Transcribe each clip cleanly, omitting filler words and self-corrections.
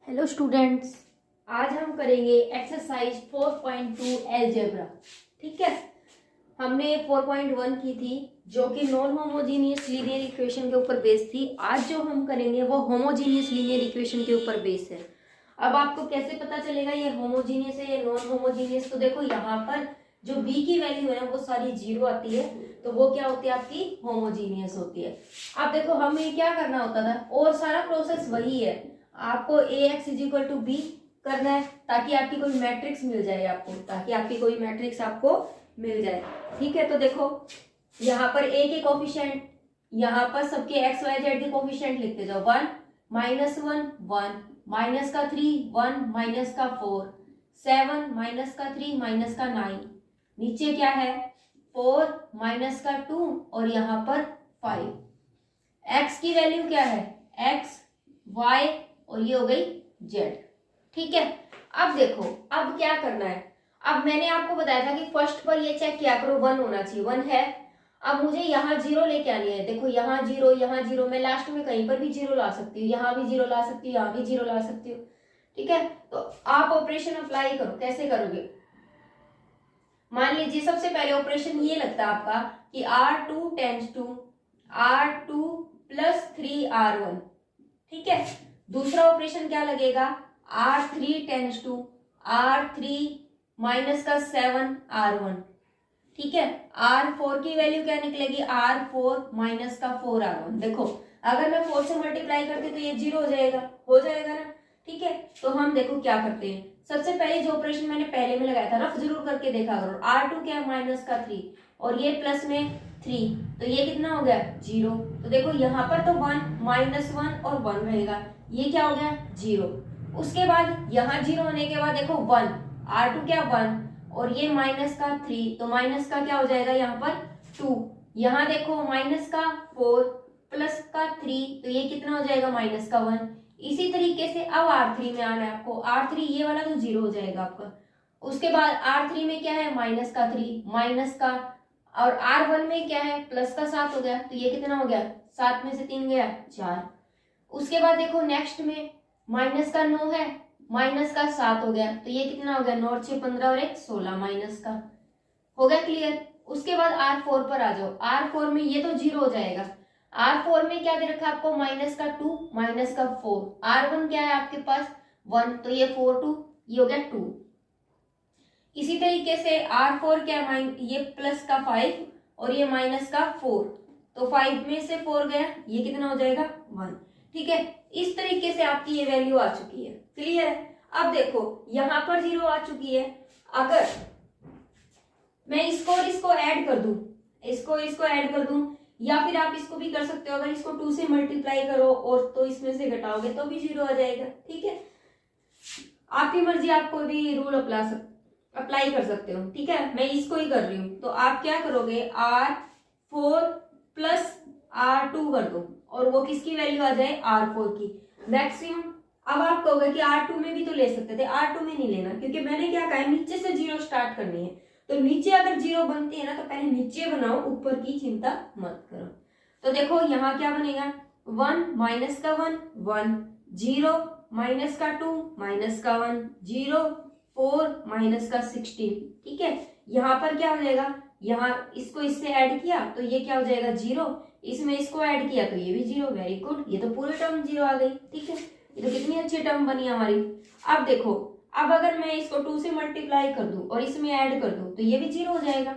Hello students, आज हम करेंगे एक्सरसाइज 4.2 अलजेब्रा। ठीक है, हमने 4.1 की थी जो कि नॉन होमोजीनियस लीनियर इक्वेशन के ऊपर बेस थी। आज जो हम करेंगे वो होमोजीनियस लीनियर इक्वेशन के ऊपर बेस है। अब आपको कैसे पता चलेगा ये होमोजीनियस है या नॉन होमोजीनियस? तो देखो यहाँ पर जो b की वैल्यू है ना वो सारी जीरो आती है, तो वो क्या होती है आपकी होमोजीनियस होती है। अब देखो हमें क्या करना होता था और सारा प्रोसेस वही है, आपको ax is equal to B करना है ताकि आपकी कोई मैट्रिक्स मिल जाए आपको, ताकि आपकी कोई मैट्रिक्स आपको मिल जाए। ठीक है, तो देखो यहाँ पर a के कोफिशिएंट, यहाँ पर सबके x y z के कोफिशिएंट लिखते जाओ। 1 -1 1 माइनस का 3 1 माइनस का 4 7 माइनस का 3 माइनस का 9, नीचे क्या है 4 माइनस का 2 और यहाँ पर 5। x की वैल्यू क्या है x y और ये हो गई z। ठीक है, अब देखो अब क्या करना है। अब मैंने आपको बताया था कि फर्स्ट पर ये चेक किया करो 1 होना चाहिए, 1 है। अब मुझे यहाँ जीरो लेके आनी है। देखो यहाँ जीरो, मैं लास्ट में कहीं पर भी जीरो ला सकती हूँ, यहाँ भी जीरो ला सकती हूँ, यहाँ भी जीरो ला सकती हूँ। ठीक है, तो आप ऑपरेशन अप्लाई करो। कैसे करोगे? मान लीजिए सबसे पहले ऑपरेशन ये लगता है आपका कि R2 tense to R2 plus 3R1। ठीक है, दूसरा ऑपरेशन क्या लगेगा R3 tense to R3 minus का 7R1। ठीक है, R4 की वैल्यू क्या निकलेगी R4 माइनस का 4R1। देखो अगर मैं 4 से मल्टीप्लाई करती तो ये जीरो हो जाएगा ना। ठीक है, तो हम देखो क्या करते हैं। सबसे पहले जो ऑपरेशन मैंने पहले में लगाया था, रफ जरूर करके देखा करो। R2 क्या है माइनस का 3 और ये प्लस में 3, तो ये कितना हो गया 0। तो देखो यहाँ पर तो 1 -1 और 1 रहेगा, ये क्या हो गया 0। उसके बाद यहाँ 0 होने के बाद देखो 1, R2 क्या 1 और ये माइनस का 3, तो माइनस का क्या हो जाएगा यहाँ पर 2। यहाँ देखो माइनस का 4 प्लस का 3, तो ये कितना हो जाएगा माइनस का 1। इसी तरीके से अब R3 में आना है आपको। R3 ये वाला तो 0 हो जाएगा आपका। उसके बाद R3 में क्या है माइनस का 3 माइनस का, और R1 में क्या है प्लस का 7 हो गया, तो ये कितना हो गया 7 में से 3 गया 4। उसके बाद देखो नेक्स्ट में माइनस का 9 है, माइनस का 7 हो गया, तो ये कितना हो गया 9 और 6 15 और 1 16 माइनस का। हो गया क्लियर? उसके बाद R4 पर आ जाओ। R4 में ये तो 0 हो जाएगा। R4 में क्या दे रखा है आपको माइनस का 2 माइनस का 4। R1 क्या है आपके पास 1, तो ये 4 2, ये हो गया 2। इसी तरीके से R4 क्या है ये प्लस का 5 और ये माइनस का 4, तो 5 में से 4 गया, ये कितना हो जाएगा 1। ठीक है, इस तरीके से आपकी ये वैल्यू आ चुकी है। क्लियर है? अब देखो यहाँ पर 0 आ चुकी है। अगर मैं इसको और इसको ऐड कर दूं, इसको ऐड कर दूं, या फिर आप इसको भी कर सकते हो। अगर इसको 2 से मल्टीप्लाई करो और तो इसमें से घटाओगे तो भी 0 आ जाएगा। ठीक है, आपकी मर्जी, आप कोई भी रूल अप्लाई कर सकते हो। ठीक है, मैं इसको ही कर रही हूँ, तो आप क्या करोगे R4 प्लस R2 कर दो और वो किसकी वैल्यू आ जाए R4 की मैक्सिमम। अब आप कहोगे कि R2 में भी तो ले सकते थे, R2 में नहीं लेना, क्योंकि मैंने क्या कहा है नीचे से 0 स्टार्ट करनी है। तो नीचे अगर 0 बनती है ना तो पहले नीचे बनाओ, ऊपर की चिंता मत करो। तो देखो यहाँ क्या बनेगा 1 माइनस का 1 1 0 माइनस का 2 माइनस का 1 0 4 माइनस का 16। ठीक है, यहाँ पर क्या हो जाएगा, यहाँ इसको इससे ऐड किया तो ये क्या हो जाएगा 0, इसमें इसको ऐड किया तो ये भी 0। वेरी गुड, ये तो पूरी टर्म 0 आ गई। ठीक है, ये तो कितनी अच्छी टर्म बनी हमारी। अब देखो, अब अगर मैं इसको 2 से मल्टीप्लाई कर दूं और इसमें ऐड कर दूं तो ये भी 0 हो जाएगा।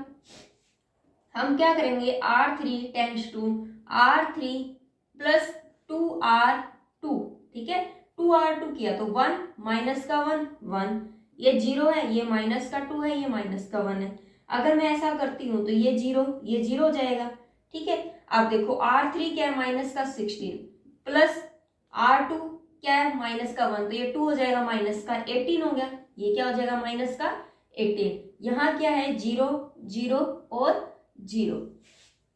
हम क्या करेंगे R3 tense to R3 plus 2R2। ठीक है, 2R2 किया तो 1 माइनस का 1 1, ये 0 है, ये माइनस का 2 है, ये माइनस का 1 है। अगर मैं ऐसा करती हूँ तो ये 0 हो जाएगा। ठीक है, अब देखो R3 क्या है माइनस का 16 प्लस R2 क्या है माइनस का 1, तो ये 2 हो जाएगा, माइनस का 18 हो गया, ये क्या हो जाएगा माइनस का 18। यहाँ क्या है 0 0 और 0।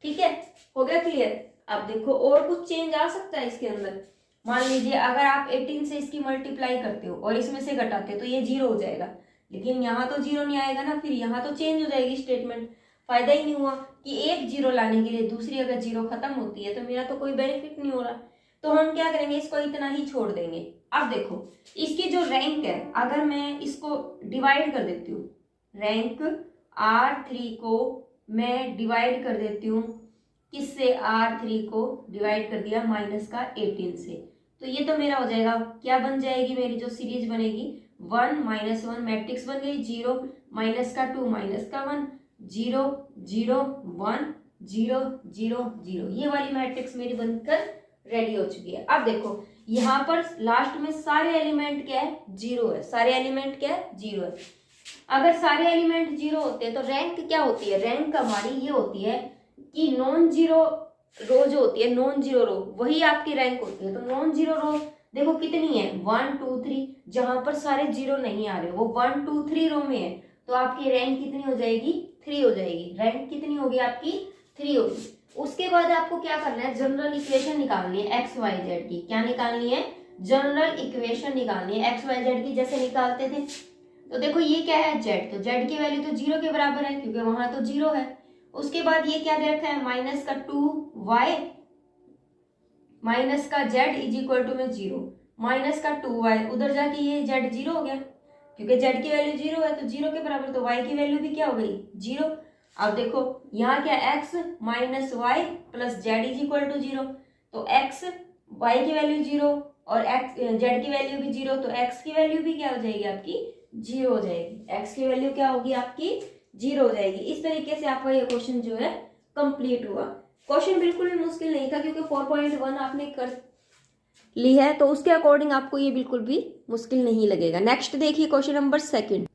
ठीक है, हो गया क्लियर? अब देखो और कुछ चेंज आ सकता है इसके अंदर। मान लीजिए अगर आप 18 से इसकी मल्टीप्लाई करते हो और इसमें से घटाते हो तो ये 0 हो जाएगा, लेकिन यहाँ तो 0 नहीं आएगा ना, फिर यहाँ तो चेंज हो जाएगी स्टेटमेंट। फायदा ही नहीं हुआ कि एक 0 लाने के लिए दूसरी अगर 0 खत्म होती है तो मेरा तो कोई बेनिफिट नहीं हो रहा। तो हम क्या करेंगे, इसको इतना ही छोड़ देंगे। अब देखो इसकी जो रैंक है, अगर मैं इसको डिवाइड कर देती हूँ, रैंक R3 को मैं डिवाइड कर देती हूँ किससे, R3 को डिवाइड कर दिया माइनस का 18 से, तो ये तो मेरा हो जाएगा, क्या बन जाएगी मेरी जो सीरीज बनेगी, 1 माइनस 1 मैट्रिक्स बन गई, 0 माइनस का 2 माइनस का 1, 0 0 1 0 0 0, ये वाली मैट्रिक्स मेरी बनकर रेडी हो चुकी है। अब देखो यहाँ पर लास्ट में सारे एलिमेंट क्या है, 0 है, सारे एलिमेंट क्या है, 0 है। अगर सारे एलिमेंट 0 होते हैं तो रैंक क्या होती है, रैंक हमारी ये होती है कि नॉन जीरो रो जो होती है, नॉन जीरो रो वही आपकी रैंक होती है। तो नॉन जीरो रो देखो कितनी है, 1 2 3, जहां पर सारे 0 नहीं आ रहे वो 1 2 3 रो में है, तो आपकी रैंक कितनी हो जाएगी, 3 हो जाएगी। रैंक कितनी होगी आपकी, 3 होगी। उसके बाद आपको क्या करना है, जनरल इक्वेशन निकालनी है एक्स वाई जेड की। क्या निकालनी है, जनरल इक्वेशन निकालनी है एक्स वाई जेड की, जैसे निकालते थे। तो देखो ये क्या है, जेड, तो जेड की वैल्यू तो 0 के बराबर है क्योंकि वहां तो 0 है। उसके बाद ये क्या दे रखा है, माइनस का 2y माइनस का जेड इज इक्वल टू में 0, माइनस का 2y, उधर जाके ये जेड 0 हो गया क्योंकि जेड की वैल्यू 0 है, तो 0 के बराबर, तो y की वैल्यू भी क्या हो गई, 0। अब देखो यहाँ क्या, x minus y plus z is equal to 0, तो x y की वैल्यू 0 और x जेड की वैल्यू भी 0, तो x की वैल्यू भी क्या हो जाएगी आपकी, 0 हो जाएगी। x की वैल्यू क्या होगी आपकी, 0 हो जाएगी। इस तरीके से आपका ये क्वेश्चन जो है कंप्लीट हुआ। क्वेश्चन बिल्कुल भी मुश्किल नहीं था क्योंकि 4.1 आपने कर ली है, तो उसके अकॉर्डिंग आपको ये बिल्कुल भी मुश्किल नहीं लगेगा। नेक्स्ट देखिए क्वेश्चन नंबर 2।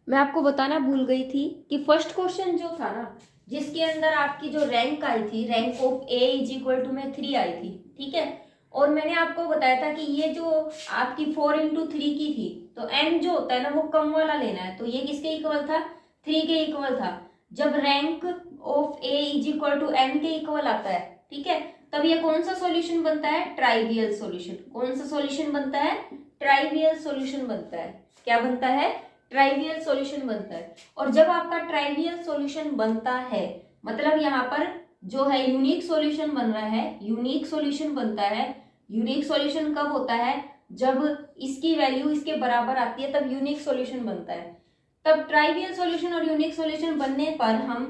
मैं आपको बताना भूल गई थी कि फर्स्ट क्वेश्चन जो था ना, जिसके अंदर आपकी जो रैंक आई थी, rank of A is equal to में 3 आई थी, ठीक है। और मैंने आपको बताया था कि ये जो आपकी 4 इंटू 3 की थी, तो n जो होता है ना वो कम वाला लेना है, तो ये किसके इक्वल था, 3 के इक्वल था। जब rank of A is equal to n के इक्वल आता है, ठीक है, तब ये कौन सा सॉल्यूशन बनता है, ट्राइवियल सॉल्यूशन। कौन सा सॉल्यूशन बनता है, ट्राइवियल सॉल्यूशन बनता है। क्या बनता है, ट्राइवियल सॉल्यूशन बनता है। और जब आपका ट्राइवियल सॉल्यूशन बनता है, मतलब यहाँ पर जो है यूनिक सॉल्यूशन बन रहा है, यूनिक सॉल्यूशन बनता है। यूनिक सॉल्यूशन कब होता है, जब इसकी वैल्यू इसके बराबर आती है, तब यूनिक सॉल्यूशन बनता है। तब ट्राइवियल सॉल्यूशन और यूनिक सॉल्यूशन बनने पर हम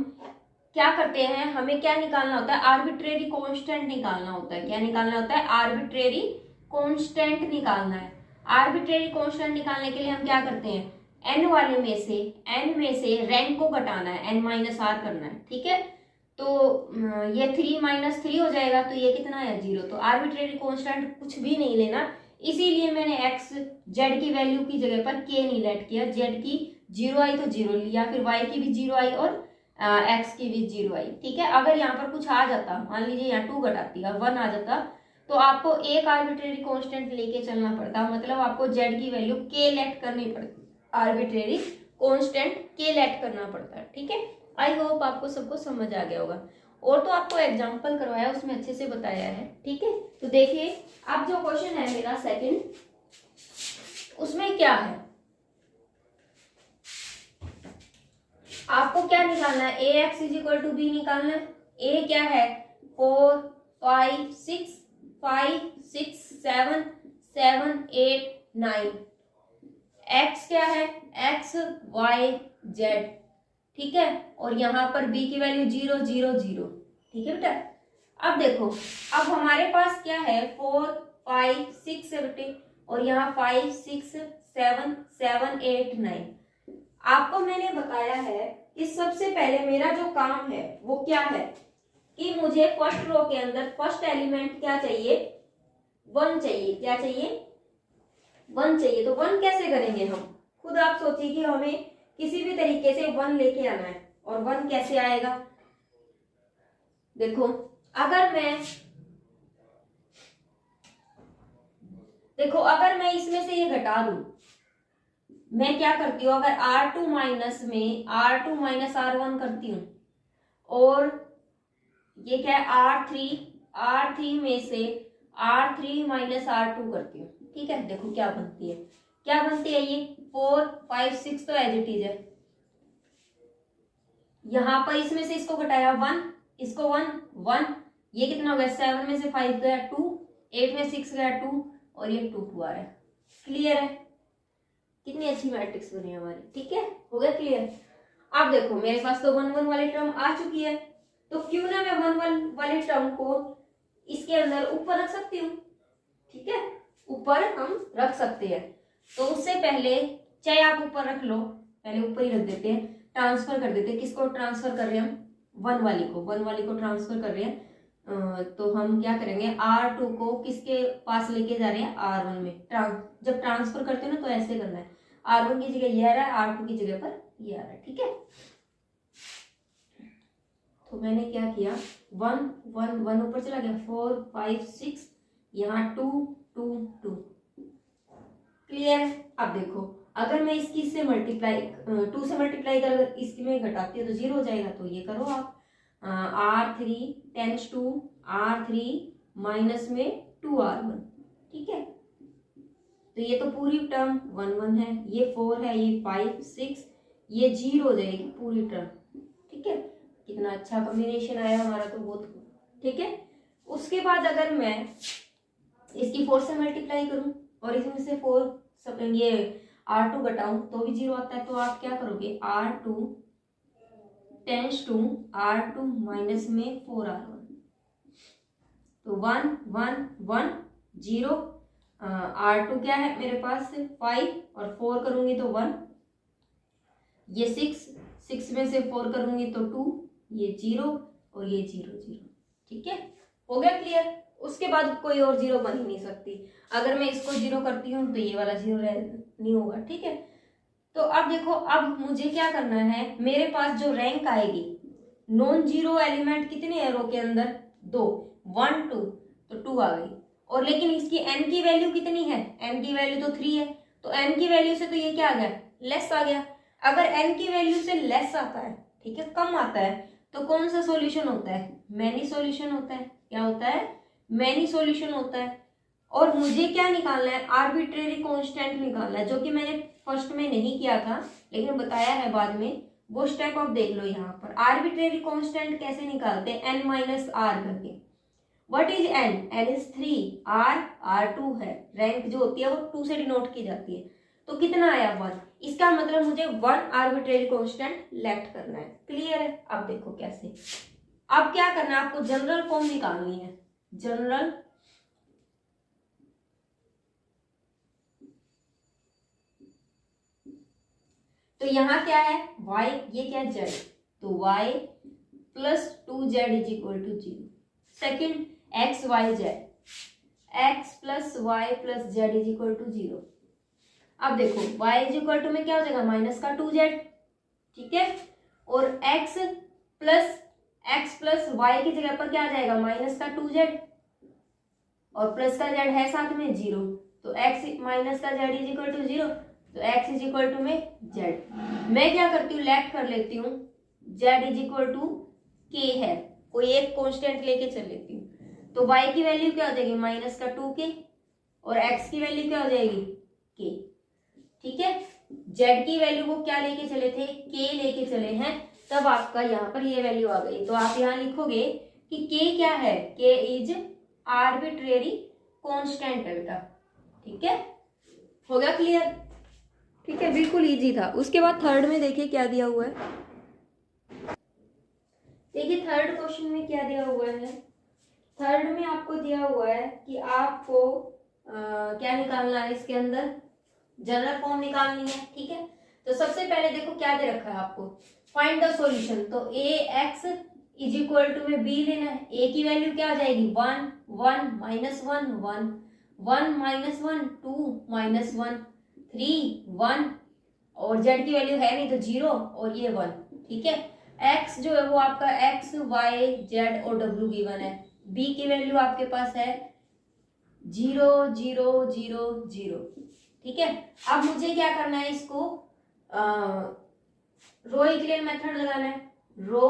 क्या करते हैं, हमें क्या निकालना होता है, आर्बिट्रेरी कांस्टेंट निकालना होता है। क्या निकालना होता है, आर्बिट्रेरी कांस्टेंट निकालना है। आर्बिट्रेरी कांस्टेंट निकालने के लिए हम क्या करते हैं, n वाले में से, n में से रैंक को घटाना है, n माइनस आर करना है, ठीक है। तो ये 3 माइनस 3 हो जाएगा, तो ये कितना है, 0। तो आर्बिट्रेरी कांस्टेंट कुछ भी नहीं लेना, इसीलिए मैंने x z की वैल्यू की जगह पर k नहीं लेट किया। z की 0 आई तो 0 लिया, फिर y की भी 0 आई और x की भी 0 आई, ठीक है। अगर यहाँ पर कुछ आ जाता, मान लीजिए यहाँ 2 घटाती और 1 आ जाता, तो आपको एक आर्बिट्रेरी कांस्टेंट लेके चलना पड़ता, मतलब आपको z की वैल्यू k लेट करनी पड़ती, आर्बिट्रेरी कांस्टेंट k लेट करना पड़ता है, ठीक है। आई होप आपको सबको समझ आ गया होगा। और तो आपको एग्जांपल करवाया, उसमें अच्छे से बताया है, ठीक है। तो देखिए अब जो क्वेश्चन है मेरा सेकंड, उसमें क्या है, आपको क्या निकालना है, A x is equal to B निकालना है। ए क्या है, 4 5 6 5 6 7 7 8 9। एक्स क्या है, एक्स वाई जेड, ठीक है। और यहाँ पर बी की वैल्यू 0 0 0, ठीक है बेटा। अब देखो, अब हमारे पास क्या है, 4 5 6 है बेटे, और यहाँ 5 6 7 7 8 9। आपको मैंने बताया है कि सबसे पहले मेरा जो काम है वो क्या है, कि मुझे फर्स्ट रो के अंदर फर्स्ट एलिमेंट क्या चाहिए, 1 चाहिए। क्या चाहिए, 1 चाहिए। तो 1 कैसे करेंगे हम, खुद आप सोचिए कि हमें किसी भी तरीके से 1 लेके आना है। और 1 कैसे आएगा, देखो अगर मैं इसमें से ये घटा दूं, मैं क्या करती हूँ, अगर R2 माइनस में R2 माइनस R1 करती हूँ, और ये क्या है R3 में से R3 माइनस R2 करती हूँ, ठीक है। देखो क्या बनती है, क्या बनती है, ये 4 5 6 तो एज इट इज है। यहाँ पर इसमें से इसको घटाया 1, इसको 1 1, ये कितना हो गया, 7 में से 5 गया 2, 8 में 6 गया 2 और ये 2 आ रहा है। क्लियर है? कितनी अच्छी मैट्रिक्स बनी हमारी। ठीक है, हो गया क्लियर। अब देखो मेरे पास तो 1 1 वाली टर्म आ चुकी है, तो क्यों ना मैं 1 1 वाली टर्म को इसके अंदर ऊपर रख सकती हूँ। ठीक है, ऊपर हम रख सकते हैं। तो उससे पहले चाहे आप ऊपर रख लो, पहले ऊपर ही रख देते हैं, ट्रांसफर कर देते हैं। किसको ट्रांसफर कर रहे हैं हम? 1 वाली को ट्रांसफर कर रहे हैं। तो हम क्या करेंगे, R2 को किसके पास लेके जा रहे हैं? R1 में। जब ट्रांसफर करते हैं ना तो ऐसे करना है, R1 की जगह ये आ रहा है, R2 की जगह पर ये आ रहा है। ठीक है, तो मैंने क्या किया, 1 1 1 ऊपर चला गया, 4 5 6, यहाँ 2 2 2। क्लियर है? अब देखो अगर मैं इसकी से मल्टीप्लाई 2 से मल्टीप्लाई कर अगर इसकी में घटाती हूँ तो 0 हो जाएगा। तो ये करो आप, R3 tense to R3 minus में 2R1। ठीक है, तो ये तो पूरी टर्म 1 1 है, ये 4 है, ये 5 6, ये 0 हो जाएगी पूरी टर्म। ठीक है, कितना अच्छा कॉम्बिनेशन आया हमारा, तो बहुत। ठीक है, उसके बाद अगर मैं इसकी 4 से मल्टीप्लाई करूं और इसमें से 4 सब ये R2 घटाऊं तो भी 0 आता है। तो आप क्या करोगे, R2 tense to R2 minus में 4R1, तो 1 1 1 0। R2 क्या है मेरे पास 5 और 4 करूंगी तो 1, ये 6 में से 4 करूंगी तो 2, ये 0 और ये 0 0। ठीक है, हो गया क्लियर। उसके बाद कोई और 0 बन ही नहीं सकती। अगर मैं इसको 0 करती हूँ तो ये वाला 0 नहीं होगा। ठीक है, तो अब देखो, अब मुझे क्या करना है, मेरे पास जो रैंक आएगी, नॉन जीरो एलिमेंट कितने हैं रो के अंदर? 2 1 2, तो 2 आ गई। और लेकिन इसकी n की वैल्यू कितनी है? n की वैल्यू तो 3 है, तो n की वैल्यू से तो ये क्या आ गया? लेस आ गया। अगर n की वैल्यू से लेस आता है, ठीक है, कम आता है, तो कौन सा सॉल्यूशन होता है? मैनी सॉल्यूशन होता है। क्या होता है? मैनी सॉल्यूशन होता है। और मुझे क्या निकालना है? आर्बिट्रेरी कांस्टेंट निकालना है, जो कि मैंने फर्स्ट में नहीं किया था लेकिन बताया है बाद में। वो स्टेप आप देख लो यहाँ पर। आर्बिट्रेरी कांस्टेंट कैसे निकालते हैं? n माइनस आर करके। What is n? n is 3, R2 है, रैंक जो होती है वो 2 से डिनोट की जाती है। तो कितना आया? 1। इसका मतलब मुझे 1 आर्बिट्रेरी कांस्टेंट लेफ्ट करना है। क्लियर है? अब देखो कैसे। अब क्या करना है, आपको जनरल फॉर्म निकालनी है। जनरल तो यहाँ क्या है? y, ये क्या है? z। तो y plus 2z is equal to 0। Second x y z, x plus y plus z is equal to 0। अब देखो y इज इक्वल टू में क्या हो जाएगा? माइनस का 2z। ठीक है, और x प्लस वाई की जगह पर क्या आ जाएगा? माइनस का 2z, और प्लस का z है साथ में 0, तो x माइनस का z इज इक्वल टू 0, तो x इज इक्वल टू में z। मैं क्या करती हूँ? लेफ्ट कर लेती हूँ, z is equal to k है, कोई एक कांस्टेंट लेके चल लेती हूँ। तो y की वैल्यू क्या हो जाएगी? माइनस का 2k, और x की वैल्यू क्या हो जाएगी? k। ठीक है, z की वैल्यू को क्या लेके चले थे? k लेके चले हैं, तब आपका यहाँ पर ये वैल्यू आ गई। तो आप यहाँ लिखोगे कि k क्या है? k इज आर्बिट्रेरी कांस्टेंट है बेटा। ठीक है, हो गया क्लियर? ठीक है, बिल्कुल इजी था। उसके बाद थर्ड में देखिए क्या दिया हुआ है। देखिए थर्ड क्वेश्चन में क्या दिया हुआ है। थर्ड में आपको दिया हुआ है कि आपको क्या निकालना है, इसके अंदर जनरल फॉर्म निकालनी है। ठीक है, तो सबसे पहले देखो क्या दे रखा है आपको, फाइंड द सॉल्यूशन। तो ए एक्स इज इक्वल टू में बी लेना है। ए की वैल्यू क्या आ जाएगी? 1 1 माइनस 1 1 1 माइनस 1 2 माइनस 1 3 1, और जेड की वैल्यू है नहीं तो 0 और ये 1। ठीक है, एक्स जो है वो आपका एक्स वाई जेड और डब्ल्यू गिवन है। बी की वैल्यू आपके पास है 0 0 0 0। ठीक है, अब मुझे क्या करना है, इसको रो इक्विवेलेंट मेथड लगाना है। रो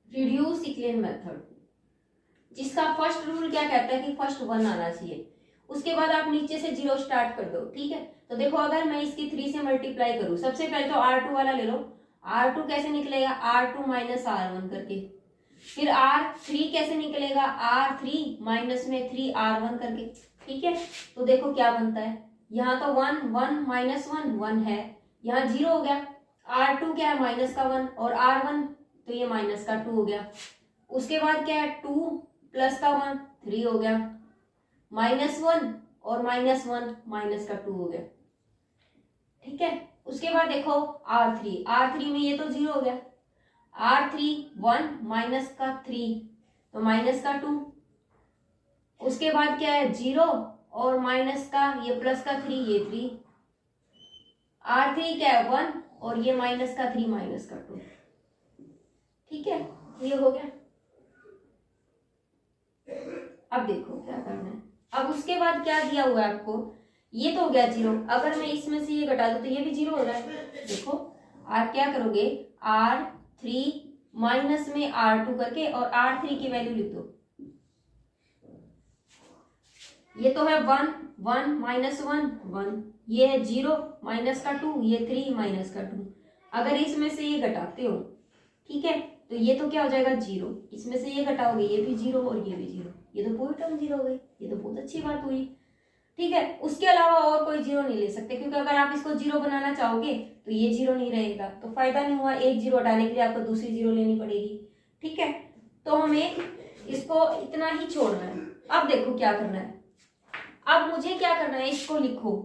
रिड्यूस इक्विवेलेंट मेथड, जिसका फर्स्ट रूल क्या कहता है कि फर्स्ट 1 आना चाहिए, उसके बाद आप नीचे से 0 स्टार्ट कर दो। ठीक है, तो देखो अगर मैं इसकी 3 से मल्टीप्लाई करूं, सबसे पहले तो R2 वाला ले लो। R2 कैसे निकलेगा? R2 माइनस R1 करके। फिर R3 कैसे निकलेगा, R3 माइनस में 3R1 करके, ठीक है। तो देखो क्या बनता है, यहाँ तो 1 1 माइनस 1 1 है, यहाँ 0 हो गया। R2 क्या है, माइनस का 1, और R1 तो ये माइनस का 2 हो गया। उसके बाद क्या है, 2 प्लस का 1 3 हो गया, -1 और -1 माइनस का 2 हो गया, ठीक है। उसके बाद देखो R3 में ये तो 0 हो गया, R3 1 माइनस का 3 तो माइनस का 2। उसके बाद क्या है, 0 और माइनस का ये प्लस का 3 ये 3। R3 क्या है, 1 और ये माइनस का 3 माइनस का 2, ठीक है। ये हो गया। अब देखो क्या करना है, अब उसके बाद क्या दिया हुआ है आपको, ये तो हो गया 0। अगर मैं इसमें से ये घटा दूं तो ये भी 0 हो रहा है। देखो आप क्या करोगे, R3 माइनस में R2 करके और R3 की वैल्यू लिख दो। ये तो है 1 1 माइनस 1 1, ये है 0 माइनस का 2, ये 3 माइनस का 2। अगर इसमें से ये घटाते हो, ठीक है, तो ये तो क्या हो जाएगा 0, इसमें से ये घटाओगे ये भी 0 और ये भी 0, ये तो पूरी टर्म 0 हो गई। ये तो बहुत अच्छी बात हुई, ठीक है। उसके अलावा और कोई 0 नहीं ले सकते, क्योंकि अगर आप इसको 0 बनाना चाहोगे तो ये 0 नहीं रहेगा, तो फायदा नहीं हुआ। एक 0 हटाने के लिए आपको दूसरी 0 लेनी पड़ेगी, ठीक है। तो हमें इसको इतना ही छोड़ना है। अब देखो क्या करना है, अब मुझे क्या करना है, इसको लिखो।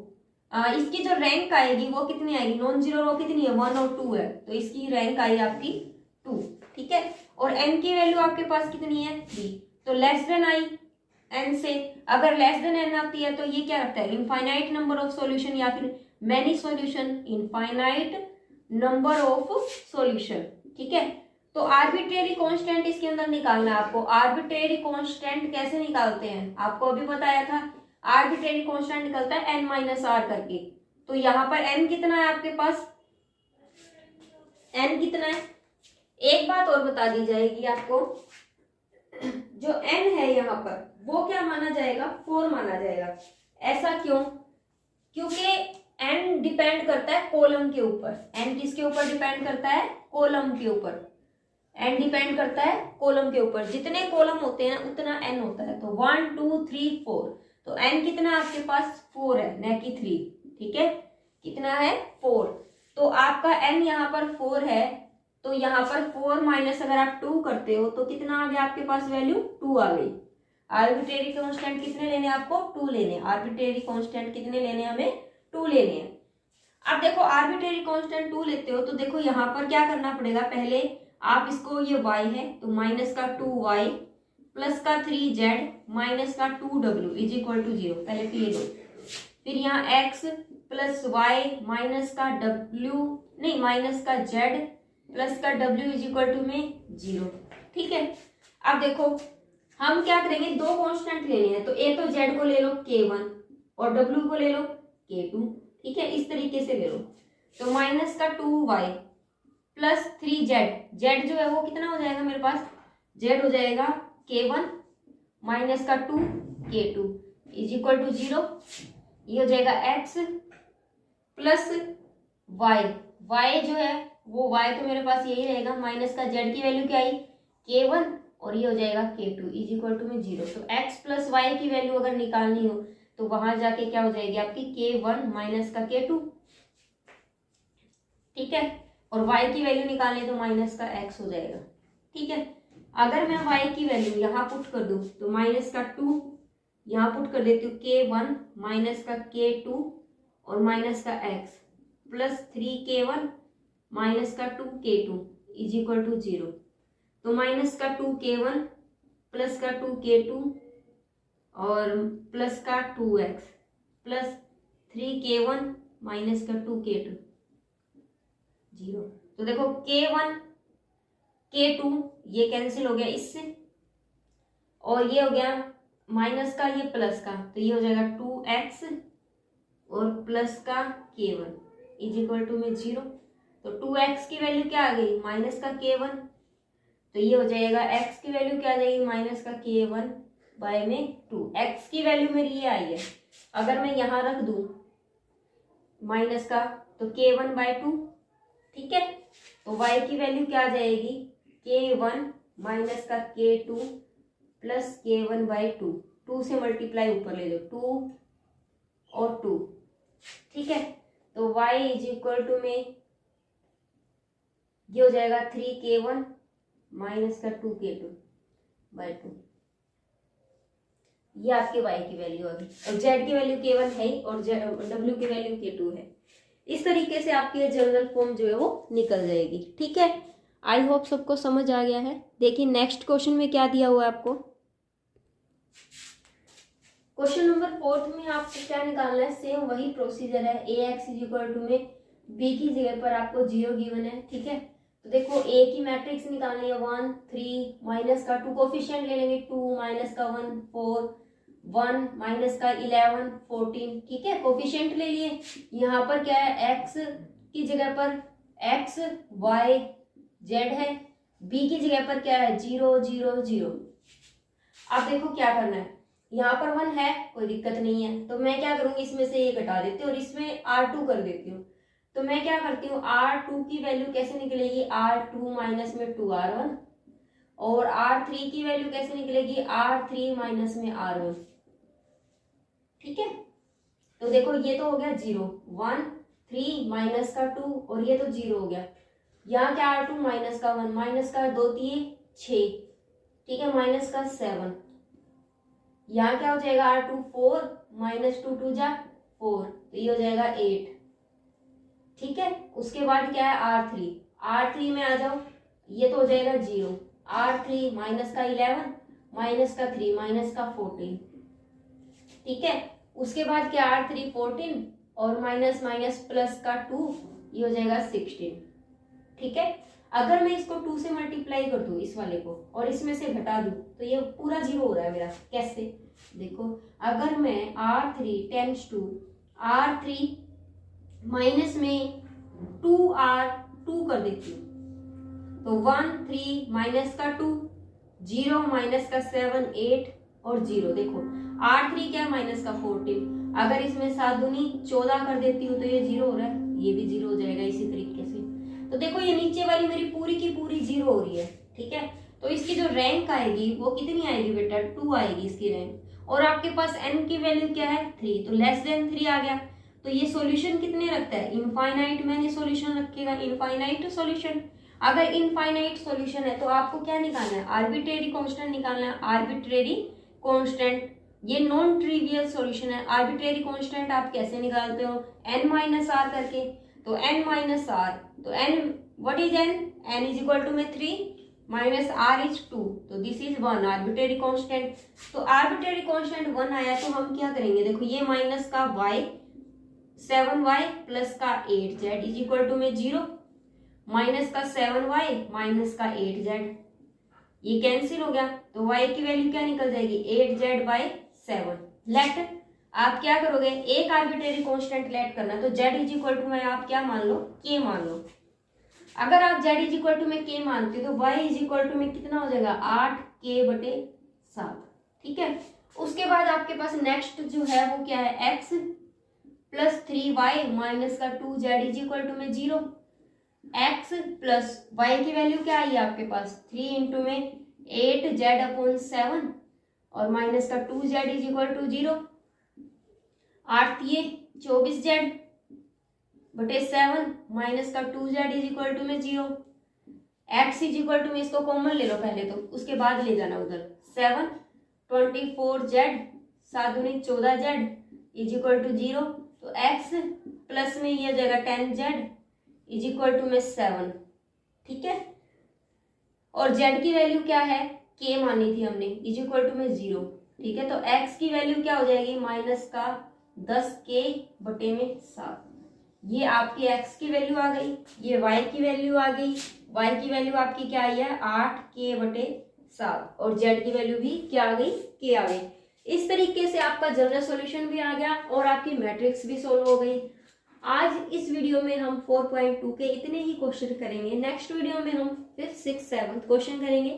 इसकी जो रैंक आएगी वो कितनी आएगी, नॉन जीरो रो कितनी है, 1 और 2 है, तो इसकी रैंक आई आपकी 2, ठीक है। और n की वैल्यू आपके पास कितनी है, 3, तो लेस देन आई n से। अगर लेस देन n आती है तो ये क्या रखता है, इनफाइनाइट नंबर ऑफ सॉल्यूशन या फिर many solution, infinite number of solution, ठीक है। तो आर्बिट्रेरी कांस्टेंट इसके अंदर निकालना है आपको। आर्बिट्रेरी कांस्टेंट कैसे निकालते हैं, आपको अभी बताया था। आर्बिट्रेरी कांस्टेंट निकलता है n माइनस आर करके। तो यहाँ पर n कितना है आपके पास, n कितना है, एक बात और बता दी जाएगी आपको, जो n है यहाँ पर वो क्या माना जाएगा, 4 माना जाएगा। ऐसा क्यों, क्योंकि n डिपेंड करता है कॉलम के ऊपर। n किसके ऊपर डिपेंड करता है, कॉलम के ऊपर। n डिपेंड करता है कॉलम के ऊपर, जितने कॉलम होते हैं उतना n होता है। तो 1 2 3 4, तो n कितना है आपके पास, 4 है, न कि 3, ठीक है। कितना है, 4। तो आपका n यहाँ पर 4 है, तो यहाँ पर 4 माइनस अगर आप 2 करते हो तो कितना आ गया आपके पास, वैल्यू 2 आ गई। आर्बिट्रेरी कांस्टेंट कितने लेने, आपको 2 लेने। आर्बिट्रेरी कांस्टेंट कितने लेने, हमें 2 लेने हैं। अब देखो आर्बिट्रेरी कांस्टेंट 2 लेते हो तो देखो यहाँ पर क्या करना पड़ेगा, पहले आप इसको, ये y है तो माइनस का 2y प्लस का 3z माइनस का 2w इज इक्वल टू 0, पहले तो ये दो। फिर यहाँ x प्लस वाई माइनस का w, नहीं माइनस का z प्लस का w इज इक्वल टू में 0, ठीक है। अब देखो हम क्या करेंगे, दो कांस्टेंट लेने हैं, तो ए तो z को ले लो k1 और w को ले लो k2, ठीक है। इस तरीके से ले लो, तो माइनस का 2y प्लस 3z, z जो है वो कितना हो जाएगा मेरे पास, z हो जाएगा k1 माइनस का 2 k2 इज इक्वल टू 0। ये हो जाएगा x प्लस y, y जो है वो y तो मेरे पास यही रहेगा, माइनस का z की वैल्यू क्या आई, k1 और ये हो जाएगा k2 इज इक्वल टू में 0। तो x प्लस y की वैल्यू अगर निकालनी हो तो वहां जाके क्या हो जाएगी आपकी, k1 माइनस का k2, ठीक है। और y की वैल्यू निकालनी तो माइनस का x हो जाएगा, ठीक है। अगर मैं y की वैल्यू यहाँ पुट कर दूं तो माइनस का 2 यहाँ पुट कर देती हूँ, k1 माइनस का k2 और माइनस का x प्लस 3k1 माइनस का 2k2 इज इक्वल टू 0। तो माइनस का 2k1 प्लस का 2k2 और प्लस का 2x प्लस 3k1 माइनस का 2k2 0। तो देखो k1 k2 ये कैंसिल हो गया इससे, और ये हो गया माइनस का ये प्लस का, तो ये हो जाएगा 2x और प्लस का k1 इज इक्वल टू में 0। तो 2x की वैल्यू क्या आ गई, माइनस का k1, तो ये हो जाएगा x की वैल्यू क्या आ जाएगी, माइनस का k1 बाय में 2। x की वैल्यू मेरी ये आई है, अगर मैं यहाँ रख दूं माइनस का तो k1 बाय 2, ठीक है। तो y की वैल्यू क्या आ जाएगी, k1 माइनस का K2 प्लस K1/2, 2 से मल्टीप्लाई ऊपर ले लो, 2 और 2, ठीक है। तो y इज इक्वल टू में ये हो जाएगा 3K1 माइनस का 2K2/2, ये आपके y की वैल्यू आ गई, और z की वैल्यू K1 है और w की वैल्यू K2 है। इस तरीके से आपकी ये जनरल फॉर्म जो है वो निकल जाएगी, ठीक है। आई होप सबको समझ आ गया है। देखिए नेक्स्ट क्वेश्चन में क्या दिया हुआ है आपको। क्वेश्चन नंबर 4 में आपको क्या निकालना है, सेम वही प्रोसीजर है। ax इज इक्वल टू में b की जगह पर आपको 0 गिवन है, ठीक है। तो देखो a की मैट्रिक्स निकालनी है 1 3 माइनस का 2, कोफिशिएंट ले लेंगे 2 माइनस का 1 4 1 माइनस का 11 14, ठीक है। कोफिशिएंट ले लिए। यहाँ पर क्या है, x की जगह पर x y z है, b की जगह पर क्या है 0 0 0। अब देखो क्या करना है, यहाँ पर 1 है, कोई दिक्कत नहीं है, तो मैं क्या करूंगी, इसमें से ये घटा देती हूँ और इसमें R2 कर देती हूँ। तो मैं क्या करती हूँ, R2 की वैल्यू कैसे निकलेगी, R2 माइनस में 2R1, और R3 की वैल्यू कैसे निकलेगी, R3 माइनस में R1, ठीक है। तो देखो ये तो हो गया 0 1 3 माइनस का 2 और ये तो 0 हो गया। यहाँ क्या R2 माइनस का 1 माइनस का 2 3 6, ठीक है, माइनस का 7। यहाँ क्या हो जाएगा R2 4 माइनस 2 2 जा 4, तो ये हो जाएगा 8, ठीक है। उसके बाद क्या है R3 में आ जाओ, ये तो हो जाएगा 0, R3 माइनस का 11 माइनस का 3 माइनस का 14, ठीक है। उसके बाद क्या R3 14 और माइनस माइनस प्लस का 2, ये हो जाएगा 16, ठीक है। अगर मैं इसको 2 से मल्टीप्लाई कर दूं इस वाले को और इसमें से घटा दूं तो ये पूरा 0 हो रहा है मेरा। कैसे, देखो अगर मैं R3 tense to R3 minus में 2R2 कर देती हूँ तो 1 3 माइनस का 2 0 माइनस का 7 8 और 0। देखो R3 क्या माइनस का 14, अगर इसमें 7 दूनी 14 कर देती हूँ तो ये 0 हो रहा है, ये भी 0 हो जाएगा इसी तरीके से। तो देखो ये नीचे वाली मेरी पूरी की पूरी 0 हो रही है, ठीक है। तो इसकी जो रैंक आएगी वो कितनी आएगी बेटा, 2 आएगी इसकी रैंक, और आपके पास n की वैल्यू क्या है 3, तो लेस देन 3 आ गया। तो ये सॉल्यूशन कितने रखता है, इनफाइनाइट में ये सॉल्यूशन रखेगा, इनफाइनाइट सॉल्यूशन। अगर इनफाइनाइट सॉल्यूशन है तो आपको क्या निकालना है, आर्बिट्रेरी कांस्टेंट निकालना है, आर्बिट्रेरी कांस्टेंट। ये नॉन ट्रिवियल सॉल्यूशन है। आर्बिट्रेरी कांस्टेंट आप कैसे निकालते हो, n माइनस आर करके, तो n माइनस आर, तो n what is n, n is equal to में 3 माइनस r इज 2, तो दिस इज 1 आर्बिट्रेरी कांस्टेंट। तो आर्बिट्रेरी कांस्टेंट 1 आया तो हम क्या करेंगे, देखो ये माइनस का y 7y प्लस का 8z इज इक्वल टू में 0, माइनस का 7y माइनस का 8z, ये कैंसिल हो गया, तो y की वैल्यू क्या निकल जाएगी 8z/7। लेट आप क्या करोगे, एक आर्बिट्रेरी कांस्टेंट लेट करना, तो z इज इक्वल टू में आप क्या मान लो, k मान लो। अगर आप z इज इक्वल टू में k मानते हो तो y इज इक्वल टू में कितना हो जाएगा 8k/7, ठीक है। उसके बाद आपके पास नेक्स्ट जो है वो क्या है, x प्लस 3y माइनस का 2z इज इक्वल टू में 0, x प्लस y की वैल्यू क्या आई है आपके पास 3 इंटू में 8z/7 और माइनस का 2z इज इक्वल टू 0, 8 ये 24z/7 माइनस का 2z इज इक्वल टू में 0, x इज इक्वल टू में इसको कॉमन ले लो पहले, तो उसके बाद ले जाना उधर 7 24z 7 दूनी 14z इज इक्वल टू 0, तो x प्लस में ये हो जाएगा 10z इज इक्वल टू में 7, ठीक है। और z की वैल्यू क्या है, k मानी थी हमने, इज इक्वल टू में 0, ठीक है। तो x की वैल्यू क्या हो जाएगी माइनस का 10k/7, ये आपकी x की वैल्यू आ गई, ये y की वैल्यू आ गई। y की वैल्यू आपकी क्या आई है 8k/7 और z की वैल्यू भी क्या आ गई, k आ गई। इस तरीके से आपका जनरल सॉल्यूशन भी आ गया और आपकी मैट्रिक्स भी सोल्व हो गई। आज इस वीडियो में हम 4.2 के इतने ही क्वेश्चन करेंगे। नेक्स्ट वीडियो में हम 5th 6th 7th क्वेश्चन करेंगे।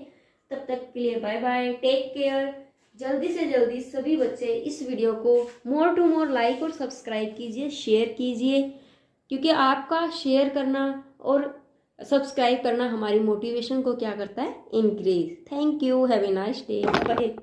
तब तक के लिए बाय बाय, टेक केयर। जल्दी से जल्दी सभी बच्चे इस वीडियो को मोर टू मोर लाइक और सब्सक्राइब कीजिए, शेयर कीजिए, क्योंकि आपका शेयर करना और सब्सक्राइब करना हमारी मोटिवेशन को क्या करता है, increase. Thank you, have a nice day, bye.